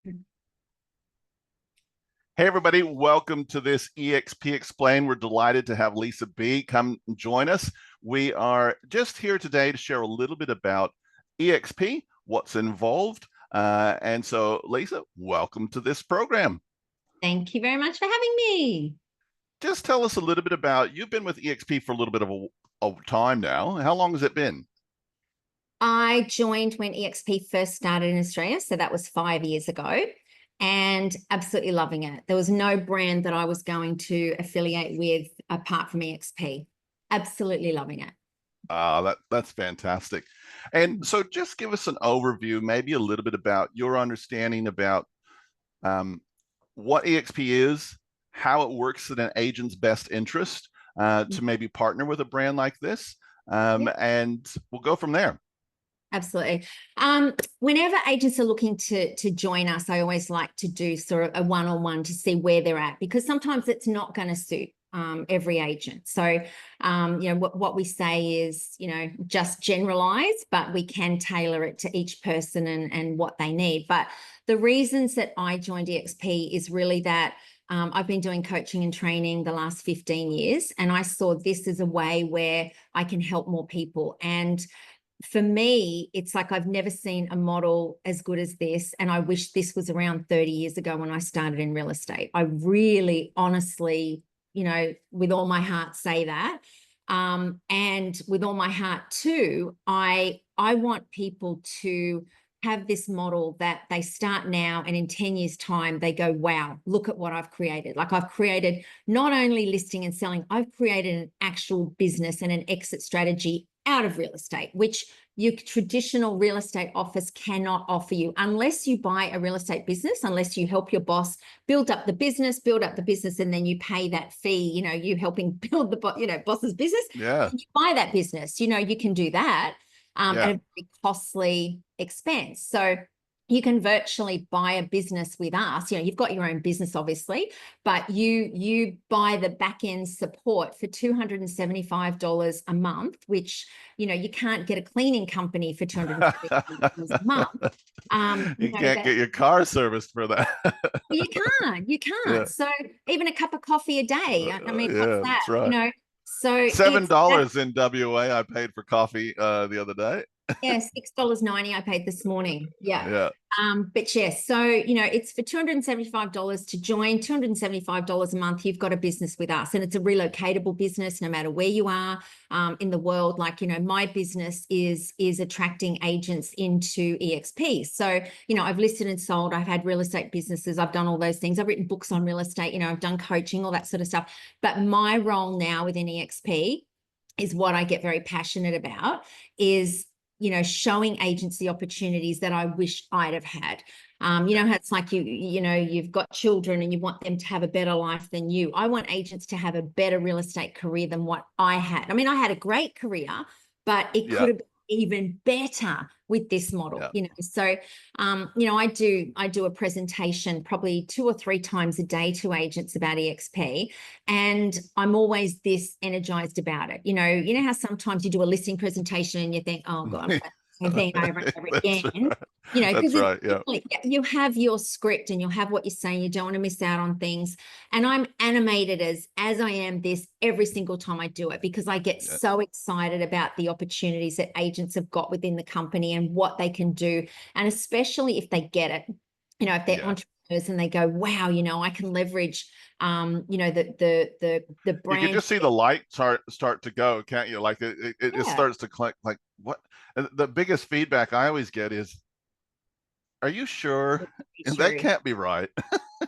Hey, everybody, welcome to this eXp Explain. We're delighted to have Lisa B come and join us. We are just here today to share a little bit about eXp, what's involved. And so, Lisa, welcome to this program. Thank you very much for having me. Just tell us a little bit about, you've been with eXp for a little bit of a time now. How long has it been? I joined when eXp first started in Australia, so that was 5 years ago, and absolutely loving it. There was no brand that I was going to affiliate with apart from eXp. Absolutely loving it. That's fantastic. And so just give us an overview, maybe a little bit about your understanding about um, what eXp is, how it works in an agent's best interest to maybe partner with a brand like this, Yeah, and we'll go from there. absolutely. Whenever agents are looking to join us, I always like to do sort of a one-on-one to see where they're at, because sometimes it's not going to suit every agent. So, what we say is, just generalize, but we can tailor it to each person and what they need. But the reasons that I joined eXp is really that I've been doing coaching and training the last 15 years, and I saw this as a way where I can help more people. And for me, it's like I've never seen a model as good as this. And I wish this was around 30 years ago when I started in real estate. I really, honestly, with all my heart say that. And with all my heart too, I want people to have this model that they start now, and in 10 years time they go, wow, look at what I've created. Like, I've created not only listing and selling, I've created an actual business and an exit strategy out of real estate, which your traditional real estate office cannot offer you unless you buy a real estate business, unless you help your boss build up the business, and then you pay that fee, you helping build the boss's business. Yeah, You buy that business, you can do that at yeah. a very costly expense. So you can virtually buy a business with us. You've got your own business, obviously, but you buy the back end support for $275 a month, which you can't get a cleaning company for $275 a month. You can't get your car serviced for that. You can't. Yeah, So even a cup of coffee a day, I mean, what's yeah, that? that's right. So Seven it's that. dollars in WA I paid for coffee the other day. Yeah, $6.90 I paid this morning. Yeah. Yeah, But yes, so it's for $275 to join, $275 a month. You've got a business with us, and it's a relocatable business no matter where you are in the world. Like, my business is attracting agents into eXp. So, I've listed and sold, I've had real estate businesses, I've done all those things. I've written books on real estate, I've done coaching, all that sort of stuff. But my role now within eXp is what I get very passionate about, is showing agents the opportunities that I wish I'd have had. How it's like you've got children and you want them to have a better life than you. I want agents to have a better real estate career than what I had. I mean, I had a great career, but it yeah, could have been even better with this model. yeah. So I do a presentation probably 2 or 3 times a day to agents about eXp, and I'm always this energized about it. How sometimes you do a listing presentation and you think, oh God, same thing over and over That's again. right. Because That's right. Yeah. you have your script and you'll have what you're saying. You don't want to miss out on things. And I'm animated as I am this every single time I do it, because I get Yeah. so excited about the opportunities that agents have got within the company and what they can do. And especially if they get it, if they're Yeah. entrepreneurs and they go, wow, I can leverage the You can brand. just see the light start to go, can't you? Like it Yeah. starts to click. Like what? And the biggest feedback I always get is, "Are you sure?" And that True. can't be right.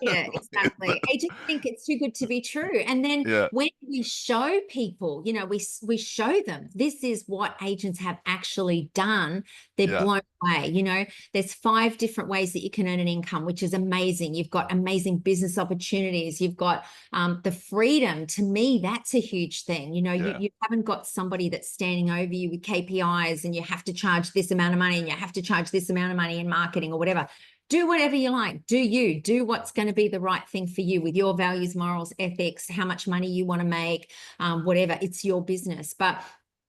Yeah, exactly. I just think it's too good to be true. And then Yeah. when we show people, we show them this is what agents have actually done, they're Yeah. blown away. There's 5 different ways that you can earn an income, which is amazing. You've got amazing business opportunities. You've got the freedom. To me, that's a huge thing. Yeah. You haven't got somebody that's standing over you with KPIs and you have to charge this amount of money and you have to charge this amount of money in marketing or whatever. Do whatever you like. Do what's going to be the right thing for you with your values, morals, ethics, how much money you want to make, whatever. It's your business. But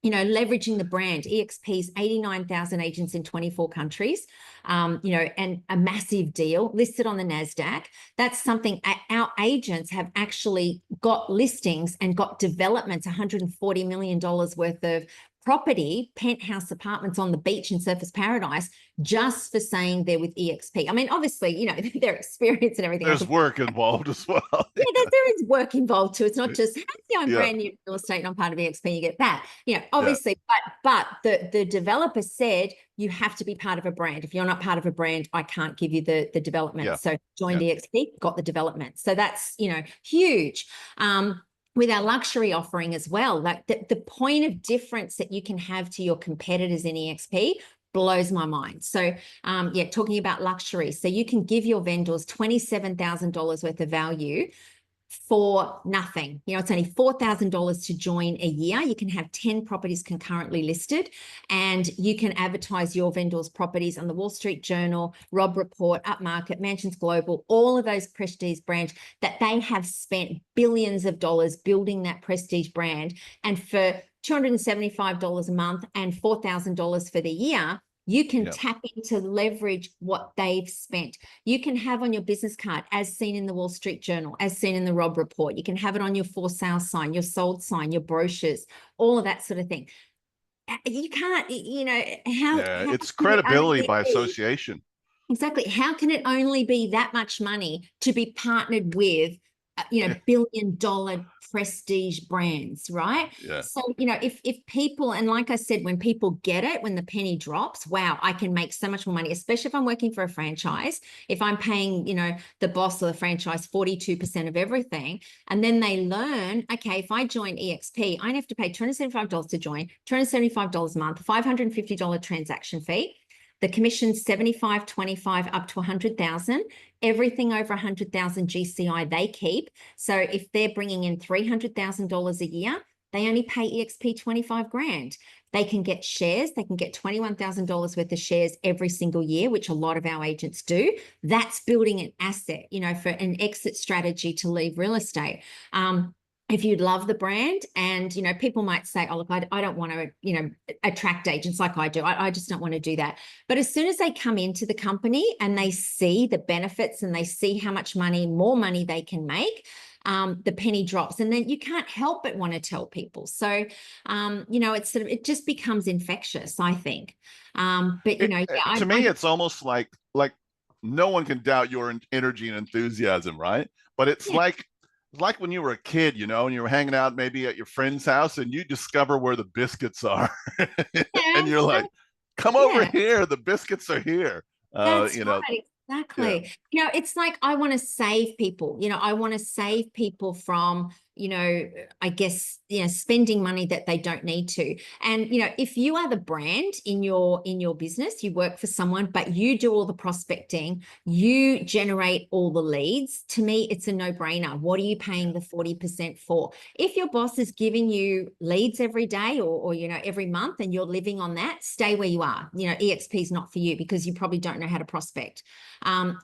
leveraging the brand. eXp's 89,000 agents in 24 countries, and a massive deal listed on the NASDAQ. That's something our agents have actually got listings and got developments, $140 million worth of property, penthouse apartments on the beach in Surfers Paradise, just for saying they're with eXp. I mean, obviously, their experience and everything. There's work involved as well. Yeah, there is work involved too. It's not just, I'm Yeah. brand new to real estate and I'm part of eXp, you get that. Obviously, Yeah. but the developer said you have to be part of a brand. If you're not part of a brand, I can't give you the development. Yeah. So joined Yeah. eXp, got the development. So that's, huge. With our luxury offering as well, like the point of difference that you can have to your competitors in eXp blows my mind. So talking about luxury. So you can give your vendors $27,000 worth of value for nothing. It's only $4,000 to join a year. You can have 10 properties concurrently listed, and you can advertise your vendors' properties on the Wall Street Journal, Rob Report, Upmarket, Mansions Global, all of those prestige brands that they have spent billions of dollars building that prestige brand. And for $275 a month and $4,000 for the year, you can tap into leverage what they've spent. You can have on your business card, as seen in the Wall Street Journal, as seen in the Rob Report. You can have it on your for sale sign, your sold sign, your brochures, all of that sort of thing. You can't, how it's credibility by association. Exactly. How can it only be that much money to be partnered with, billion-dollar prestige brands, right? Yeah. So, if people, and like I said, when people get it, when the penny drops, wow, I can make so much more money, especially if I'm working for a franchise. If I'm paying, the boss of the franchise 42% of everything, and then they learn, okay, if I join eXp, I have to pay $275 to join, $275 a month, $550 transaction fee. The commission's 75, 25 up to 100,000. Everything over 100,000 GCI they keep. So if they're bringing in $300,000 a year, they only pay eXp 25 grand. They can get shares. They can get $21,000 worth of shares every single year, which a lot of our agents do. That's building an asset, for an exit strategy to leave real estate. If you'd love the brand, and people might say, oh look, I don't want to attract agents like I do. I just don't want to do that. But as soon as they come into the company and they see the benefits and they see how much more money they can make, the penny drops, and then you can't help but want to tell people. So it's it just becomes infectious, I think. To me, it's almost like no one can doubt your energy and enthusiasm, right? But it's like when you were a kid, and you were hanging out maybe at your friend's house and you discover where the biscuits are. And you're like, come over here. The biscuits are here. That's right. Exactly. Yeah. It's like, I want to save people. I want to save people from, I guess, spending money that they don't need to. And, if you are the brand in your business, you work for someone, but you do all the prospecting, you generate all the leads, to me, it's a no-brainer. What are you paying the 40% for? If your boss is giving you leads every day or every month, and you're living on that, stay where you are. eXp is not for you, because you probably don't know how to prospect.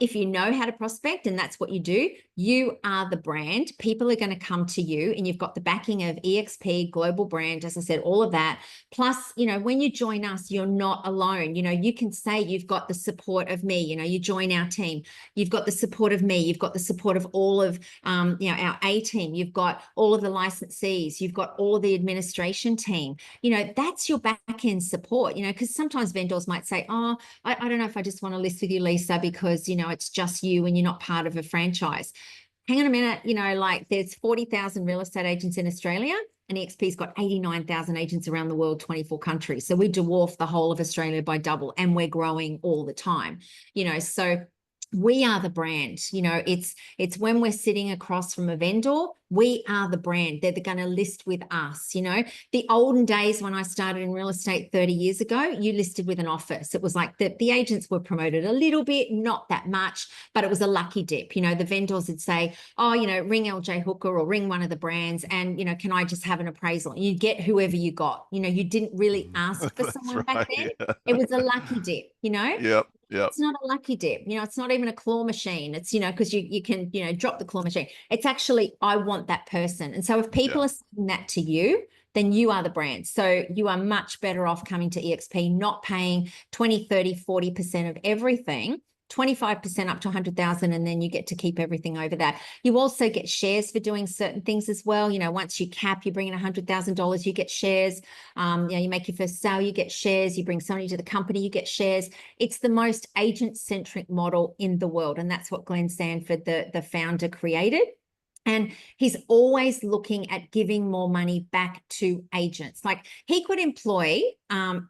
If you know how to prospect and that's what you do, you are the brand. People are going to come to you, and you've got the backing of eXp, global brand, as I said, all of that. Plus, when you join us, you're not alone. You can say you've got the support of me. You join our team, you've got the support of me, you've got the support of all of our A team, you've got all of the licensees, you've got all of the administration team. That's your back end support. Because sometimes vendors might say, oh, I don't know if I just want to list with you, Lisa, because it's just you and you're not part of a franchise. Hang on a minute, there's 40,000 real estate agents in Australia, and eXp's got 89,000 agents around the world, 24 countries. So we dwarf the whole of Australia by double, and we're growing all the time. So we are the brand. It's when we're sitting across from a vendor, we are the brand. They're going to list with us. The olden days when I started in real estate 30 years ago, you listed with an office. It was like the agents were promoted a little bit, not that much, but it was a lucky dip. The vendors would say, oh, ring LJ Hooker or ring one of the brands, and, can I just have an appraisal? And you'd get whoever you got. You didn't really ask for someone back then. Yeah. It was a lucky dip, Yep. It's not a lucky dip. It's not even a claw machine. It's, because you can, drop the claw machine. It's actually, I want that person. And so if people are saying that to you, then you are the brand. So you are much better off coming to eXp, not paying 20, 30, 40% of everything, 25% up to 100,000, and then you get to keep everything over that. You also get shares for doing certain things as well. You know, once you cap, you bring in $100,000, you get shares. You make your first sale, you get shares. You bring somebody to the company, you get shares. It's the most agent-centric model in the world, and that's what Glenn Sanford, the founder, created. And he's always looking at giving more money back to agents. Like he could employ an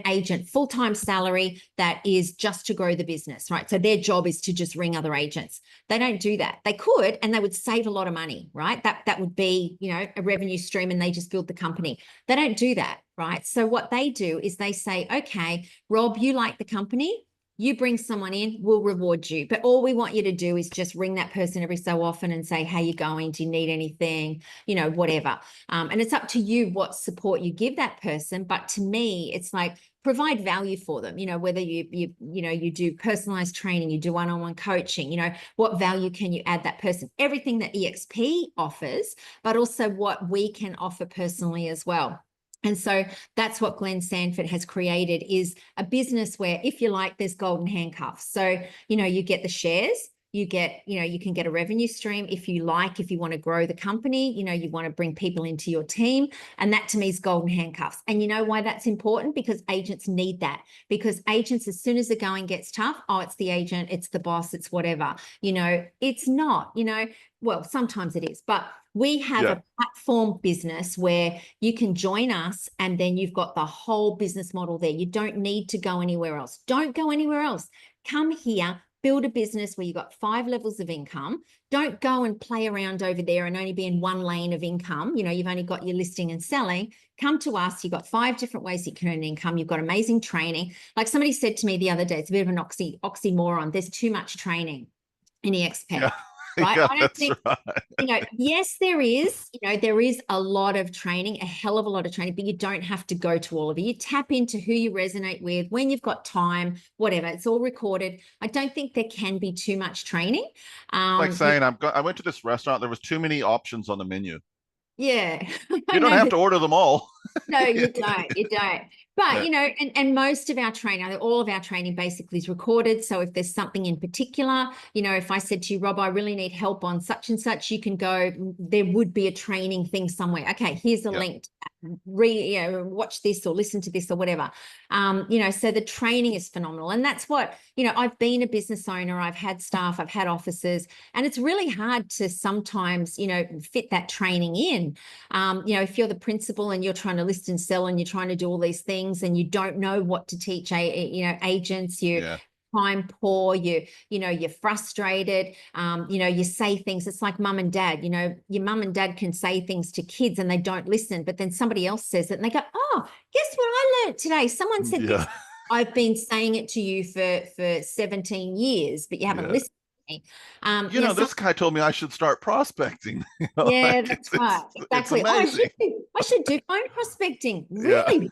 agent, full-time salary that is just to grow the business, right? So their job is to just ring other agents. They don't do that. They could, and they would save a lot of money, right? That would be, you know, a revenue stream, and they just build the company. They don't do that, right? So what they do is they say, okay, Rob, you like the company. You bring someone in, we'll reward you. But all we want you to do is just ring that person every so often and say, how you going? Do you need anything? You know, whatever. And it's up to you what support you give that person. But to me, it's like provide value for them. You know, whether you do personalized training, you do one-on-one coaching, you know, what value can you add that person? Everything that eXp offers, but also what we can offer personally as well. And so that's what Glenn Sanford has created, is a business where, if you like, there's golden handcuffs. So, you know, you get the shares, you get, you know, you can get a revenue stream if you like, if you want to grow the company, you know, you want to bring people into your team. And that to me is golden handcuffs. And you know why that's important? Because agents need that. Because agents, as soon as the going gets tough, oh, it's the agent, it's the boss, it's whatever. You know, it's not, you know, well, sometimes it is, but we have a platform business where you can join us, and then you've got the whole business model there. You don't need to go anywhere else. Don't go anywhere else. Come here, build a business where you've got 5 levels of income. Don't go and play around over there and only be in one lane of income. You know, you've only got your listing and selling. Come to us. You've got 5 different ways you can earn income. You've got amazing training. Like somebody said to me the other day, it's a bit of an oxymoron. There's too much training in eXp. Yeah. Right? Yeah, I don't that's think, right. you know, yes, there is, you know, there is a lot of training, a hell of a lot of training, but you don't have to go to all of it. You tap into who you resonate with, when you've got time, whatever. It's all recorded. I don't think there can be too much training. Like saying I went to this restaurant, there was too many options on the menu. Yeah, I You don't know. have to order them all. No, you don't. You don't. But, Yeah. you know, and most of our training, all of our training basically is recorded. So if there's something in particular, you know, if I said to you, Rob, I really need help on such and such, you can go, there would be a training thing somewhere. Okay, here's a Yeah. link. You know, watch this or listen to this or whatever. You know, so the training is phenomenal. And that's what, you know, I've been a business owner, I've had staff, I've had offices, and it's really hard to sometimes, you know, fit that training in. You know, if you're the principal and you're trying to list and sell and you're trying to do all these things and you don't know what to teach, you know, agents, Yeah. time poor, you know, you're frustrated, you know, you say things, it's like mum and dad, you know, your mum and dad can say things to kids and they don't listen, but then somebody else says it and they go, oh, guess what I learned today? Someone said this. Yeah. I've been saying it to you for 17 years, but you haven't Yeah. listened to me. You know, this guy told me I should start prospecting. You know, Yeah, like that's right. it's Exactly. Oh, amazing. I should do phone prospecting. Yeah. Really?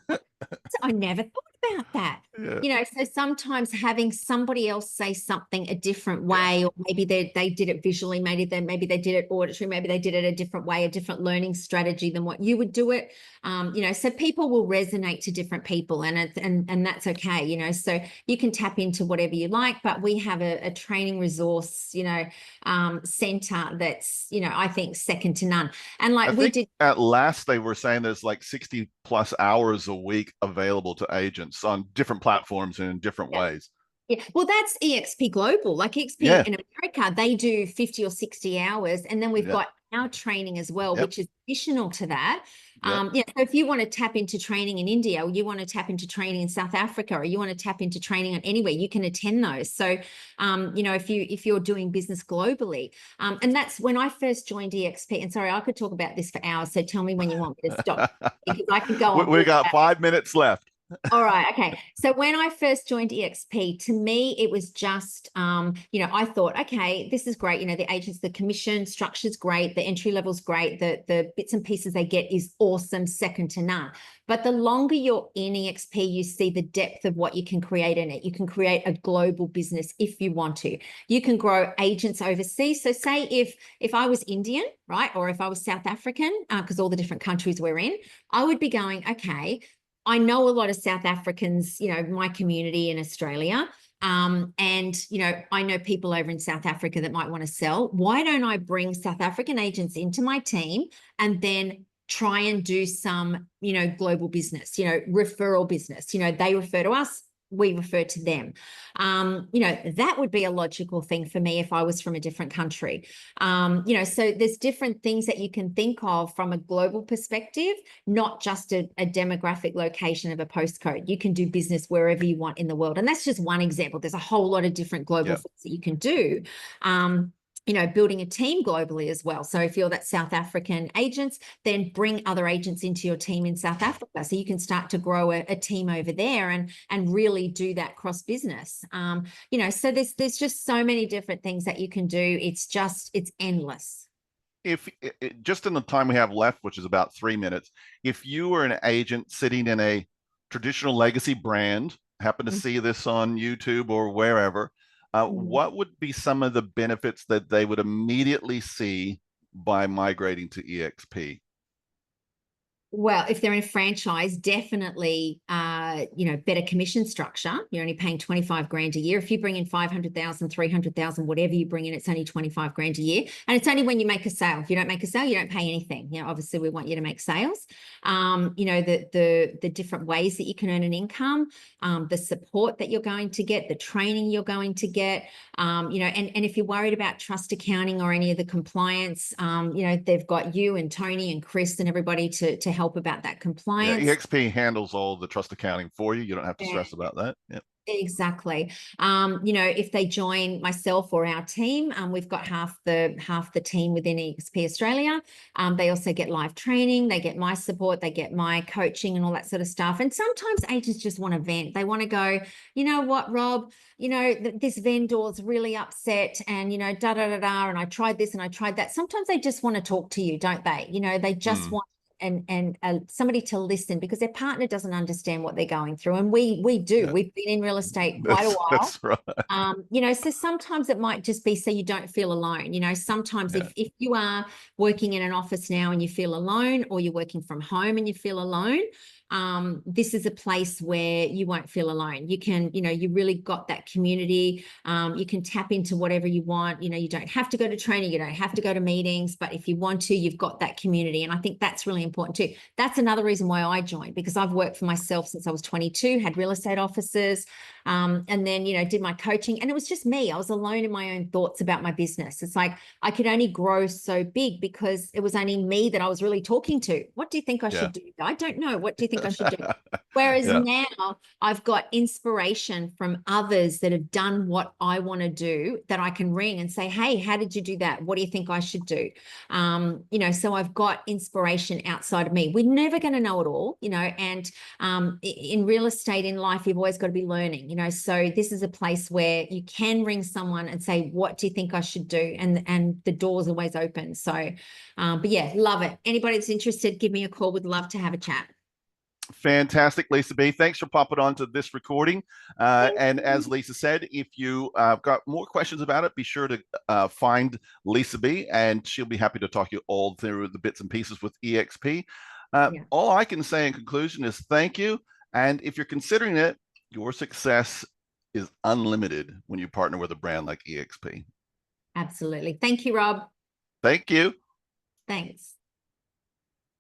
I never thought about that. Yeah. You know, so sometimes having somebody else say something a different Yeah. way, or maybe they did it visually, maybe they did it auditory, maybe they did it a different way, a different learning strategy than what you would do it. You know, so people will resonate to different people, and that's okay. You know, so you can tap into whatever you like, but we have a training resource, you know, center that's, you know, I think second to none. And I like we think did. at last they were saying there's like 60 plus hours a week available to agents on different platforms and in different Yeah. ways. Yeah, well, that's eXp Global. Like eXp Yeah. in America, they do 50 or 60 hours. And then we've Yeah. got our training as well, Yep. which is additional to that. Yep. Yeah, so if you want to tap into training in India, or you want to tap into training in South Africa, or you want to tap into training on anywhere, you can attend those. So, you know, if you're doing business globally, and that's when I first joined eXp. And sorry, I could talk about this for hours. So tell me when you want me to stop, because I could go on. We got 5 minutes left. All right. Okay. So when I first joined eXp, to me, it was just, I thought, okay, this is great. The agents, the commission structure's great. The entry level's great. The bits and pieces they get is awesome, second to none. But the longer you're in eXp, you see the depth of what you can create in it. You can create a global business if you want to. You can grow agents overseas. So say if I was Indian, right, or if I was South African, because all the different countries we're in, I would be going, okay, I know a lot of South Africans, my community in Australia. And I know people over in South Africa that might want to sell. Why don't I bring South African agents into my team and then try and do some, global business, referral business? They refer to us, we refer to them. That would be a logical thing for me if I was from a different country. So there's different things that you can think of from a global perspective, not just a demographic location of a postcode. You can do business wherever you want in the world. And that's just one example. There's a whole lot of different global Yeah. things that you can do. Building a team globally as well. So if you're that South African agents, then bring other agents into your team in South Africa. So you can start to grow a team over there and really do that cross business. So there's just so many different things that you can do. It's endless. If just in the time we have left, which is about 3 minutes, if you were an agent sitting in a traditional legacy brand, happen to see this on YouTube or wherever, what would be some of the benefits that they would immediately see by migrating to eXp? Well, if they're in a franchise, definitely, better commission structure. You're only paying 25 grand a year. If you bring in 500,000, 300,000, whatever you bring in, it's only 25 grand a year. And it's only when you make a sale. If you don't make a sale, you don't pay anything. Obviously we want you to make sales. The different ways that you can earn an income, the support that you're going to get, the training you're going to get, and if you're worried about trust accounting or any of the compliance, they've got you and Tony and Chris and everybody to help about that Yeah, compliance. eXp handles all the trust accounting for you. You don't have to stress about that. Yeah. Exactly. If they join myself or our team, we've got half the team within eXp Australia. They also get live training, they get my support, they get my coaching and all that sort of stuff. And sometimes agents just want to vent. They want to go, you know what, Rob, this vendor's really upset and, da, da, da, da, and I tried this and I tried that. Sometimes they just want to talk to you, don't they? They just want somebody to listen because their partner doesn't understand what they're going through. And we do. Yeah. We've been in real estate quite a while. That's right. So sometimes it might just be so you don't feel alone. Sometimes Yeah. if you are working in an office now and you feel alone, or you're working from home and you feel alone, this is a place where you won't feel alone. You can, you really got that community. You can tap into whatever you want. You don't have to go to training, you don't have to go to meetings, but if you want to, you've got that community. And I think that's really important too. That's another reason why I joined, because I've worked for myself since I was 22, had real estate offices, and then, did my coaching, and it was just me. I was alone in my own thoughts about my business. It's like I could only grow so big because it was only me that I was really talking to. What do you think I should do? I don't know. What do you think I should do? Whereas now I've got inspiration from others that have done what I want to do, that I can ring and say, hey, how did you do that? What do you think I should do? So I've got inspiration outside of me. We're never going to know it all, and in real estate, in life, you've always got to be learning, so this is a place where you can ring someone and say, what do you think I should do? And the door's always open. So, but yeah, love it. Anybody that's interested, give me a call. Would love to have a chat. Fantastic, Lisa B. Thanks for popping on to this recording. And as Lisa said, if you got more questions about it, be sure to find Lisa B, and she'll be happy to talk you all through the bits and pieces with eXp. All I can say in conclusion is thank you. And if you're considering it, your success is unlimited when you partner with a brand like eXp. Absolutely. Thank you, Rob. Thank you. Thanks.